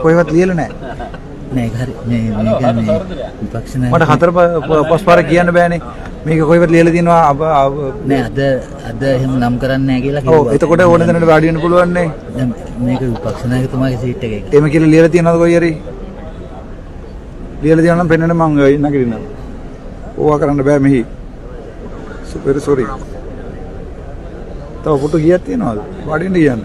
කොහෙවත් ලියලා නැහැ. නෑ හරි මේ විපක්ෂ නායක මට හතර පස් පාර කියන්න බෑනේ. මේක කොහෙවත් ලියලා තියෙනවා නෑ අද එහෙම නම් කරන්නේ නෑ කියලා කිව්වා. ඔව් එතකොට ඕන දෙනට වාඩි වෙන්න පුළුවන් නේ. දැන් මේක විපක්ෂ නායකතුමාගේ සීට් එකේ. එහෙම කියලා ලියලා තියෙනවද කොයි හරි? ලියලා තියෙනවා නම් පෙන්වන්න මම නැගිටිනවා. ඕවා කරන්න බෑ මෙහි. Super sorry. තව ෆොටෝ ගියක් තියනවද? වාඩි වෙන්න කියන්න.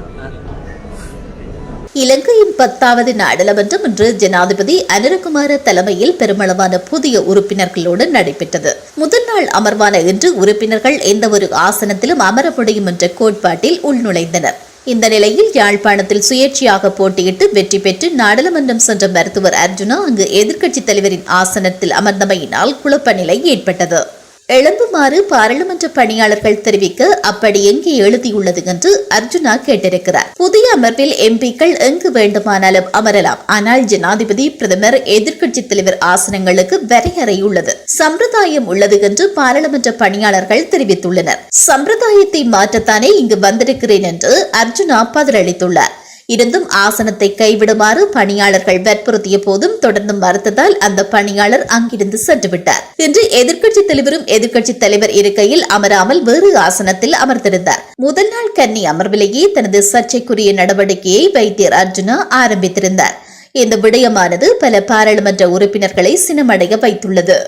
இலங்கையின் 10வது நாடாளுமன்றம் இன்று ஜனாதிபதி அனுரகுமார தலைமையில் பெருமளவான புதிய உறுப்பினர்களோடு நடைபெற்றது. முதல் நாள் அமர்வான இன்று உறுப்பினர்கள் எந்தவொரு ஆசனத்திலும் அமர முடியும் என்ற கோட்பாட்டில் உள்நுழைந்தனர். இந்த நிலையில் யாழ்ப்பாணத்தில் சுயேட்சையாக போட்டியிட்டு வெற்றி பெற்று நாடாளுமன்றம் சென்ற மருத்துவர் அர்ஜுனா அங்கு எதிர்க்கட்சித் தலைவரின் ஆசனத்தில் அமர்ந்தமையினால் குழப்ப நிலை ஏற்பட்டது. எழும்புமாறு பாராளுமன்ற பணியாளர்கள் தெரிவிக்க அப்படி எங்கே எழுதியுள்ளது என்று அர்ஜுனா கேட்டிருக்கிறார். புதிய அமர்வில் எம்பிக்கள் எங்கு வேண்டுமானாலும் அமரலாம். ஆனால் ஜனாதிபதி, பிரதமர், எதிர்க்கட்சித் தலைவர் ஆசனங்களுக்கு வரையறை உள்ளது, சம்பிரதாயம் உள்ளது என்று பாராளுமன்ற பணியாளர்கள் தெரிவித்துள்ளனர். சம்பிரதாயத்தை மாற்றத்தானே இங்கு வந்திருக்கிறேன் என்று அர்ஜுனா பதிலளித்துள்ளார். இருந்தும் ஆசனத்தை கைவிடுமாறு பணியாளர்கள் வற்புறுத்திய போதும் தொடர்ந்து மறுத்ததால் அந்த பணியாளர் அங்கிருந்து சென்றுவிட்டார். இன்று எதிர்க்கட்சித் தலைவரும் எதிர்க்கட்சித் தலைவர் இருக்கையில் அமராமல் வேறு ஆசனத்தில் அமர்ந்திருந்தார். முதல் நாள் கன்னி அமர்விலேயே தனது சர்ச்சைக்குரிய நடவடிக்கையை வைத்தியர் அர்ஜுனா ஆரம்பித்திருந்தார். இந்த விடயமானது பல பாராளுமன்ற உறுப்பினர்களை சினமடைய வைத்துள்ளது.